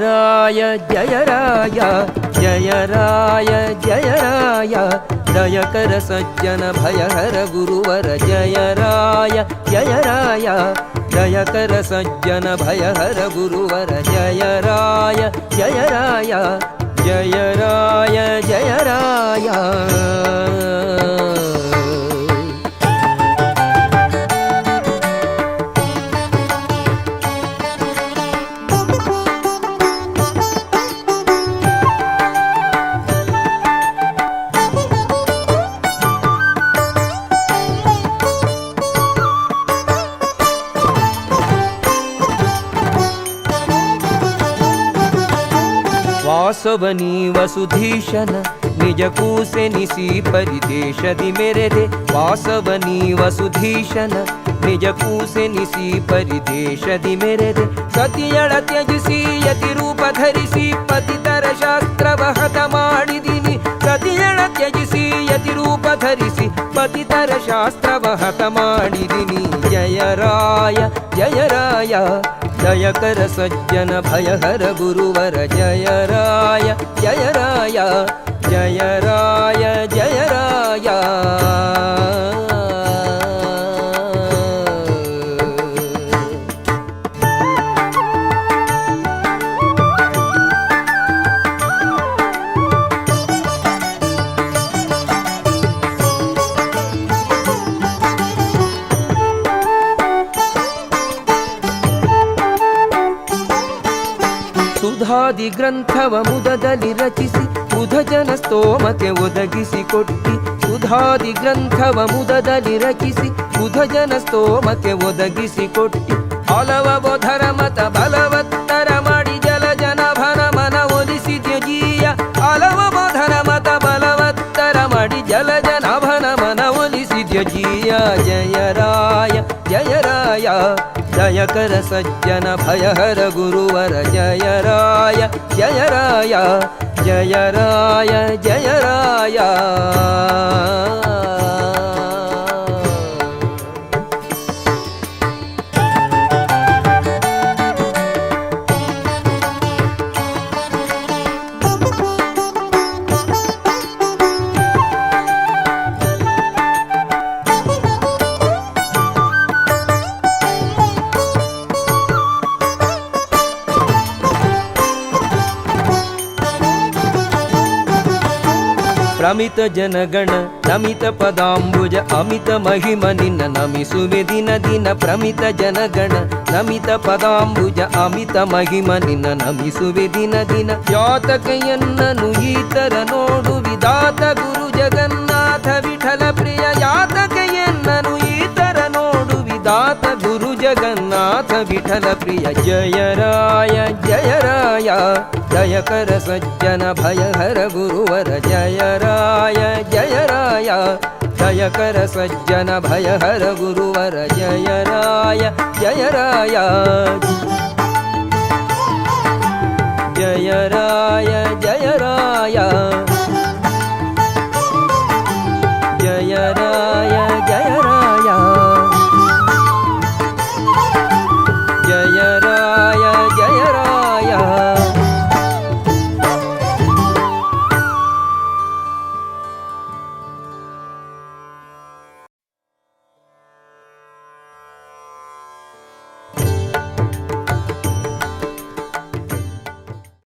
ರಾಯ ಜಯ ರಾಯ ಜಯ ರಾಯ ಜಯ ರಾಯ ದಯಕರ ಸಜ್ಜನ ಭಯಹರ ಗುರುವರ ಜಯ ರಾಯ ಜಯ ರಾಯ ದಯಕರ ಸಜ್ಜನ ಭಯಹರ ಗುರುವರ ಜಯ ರಾಯ ಜಯ ರಾಯ ಜಯ ರಾಯ ಜಯ ರಾಯ. ವಾಸವನಿ ವಸುಧೀಶನ ನಿಜ ಕೂಸೆನಿಸಿ ಪರಿದೇಶದಿ ಮೆರೆದೆ. ವಾಸವನಿ ವಸುಧೀಶನ ನಿಜ ಕೂಸೆನಿಸಿ ಪರಿದೇಶದಿ ಮೆರೆದೆ. ಸತಿಯಳ ತ್ಯಜಿಸಿ ಯತಿ ರೂಪ ಧರಿಸಿ ಪತಿತರ ಶಾಸ್ತ್ರವ ಹತ ಮಾಡಿದಿನಿ. ಸತಿಯಳ ತ್ಯಜಿಸಿ ಯತಿ ರೂಪ ಧರಿಸಿ ಪತಿತರ ಶಾಸ್ತ್ರವ ಹತ ಮಾಡಿದಿನಿ. ಜಯ ರಾಯ ಜಯ ರಾಯ ದಯಕರ ಸಜ್ಜನ ಭಯಹರ ಗುರುವರ ಜಯ ರಾಯ ಜಯ ರಾಯ ಜಯ ರಾಯ ಜಯ ರಾಯ. ಸುಧಾದಿ ಗ್ರಂಥವ ಮುದದಲ್ಲಿ ರಚಿಸಿ ಬುಧಜನ ಸ್ತೋಮತೆ ಒದಗಿಸಿಕೊಟ್ಟಿ. ಸುಧಾದಿ ಗ್ರಂಥವ ಮುದದಲ್ಲಿ ರಚಿಸಿ ಬುಧಜನ ಸ್ತೋಮತೆ ಒದಗಿಸಿಕೊಟ್ಟಿ. ಹಲವ ಬೋಧರ ಮತ ಬಲವತ್ತರ ಮಾಡಿ ಜಲ ಜನ ಭನ ಮನ ಒಲಿಸಿದ್ಯ ಜೀಯ. ಹಲವ ಬೋಧರ ಮತ ಬಲವತ್ತರ ಮಾಡಿ ಜಲ ಜನ ಭನ ಮನ ಒಲಿಸಿದ್ಯ ಜೀಯ. ಜಯ ರಾಯ ಜಯ ರಾಯ ದಯಕರ ಸಜ್ಜನ ಭಯಹರ ಗುರುವರ ಜಯ ರಾಯ ಜಯ ರಾಯ ಜಯ ರಾಯ ಜಯ ರಾಯ. ಪ್ರಮಿತ ಜನಗಣ ನಮಿತ ಪದಾಂಬುಜ ಅಮಿತ ಮಹಿಮ ನಿನ್ನ ನಮಿಸುವೆ ದಿನ ದಿನ. ಪ್ರಮಿತ ಜನಗಣ ನಮಿತ ಪದಾಂಬುಜ ಅಮಿತ ಮಹಿಮ ನಿನ್ನ ನಮಿಸುವೆ ದಿನ ದಿನ. ಯಾತಕೆಯನ್ನನು ಈತರ ನೋಡು ವಿಧಾತ ಗುರು ಜಗನ್ನಾಥ ವಿಠಲ ಪ್ರಿಯ. ಯಾತಕೆಯನ್ನನು ಈತರ ನೋಡು ವಿಧಾತ ಗುರು ಜಗನ್ನಾಥ ವಿಠಲ ಪ್ರಿಯ. ಜಯ ರಾಯ ಜಯ ರಾಯ ದಯಕರ ಸಜ್ಜನ ಭಯಹರ ಗುರುವರ ಜಯ ರಾಯ ಜಯ ರಾಯ ದಯಕರ ಸಜ್ಜನ ಭಯಹರ ಗುರುವರ ಜಯ ರಾಯ ಜಯ ರಾಯ ಜಯ ರಾಯ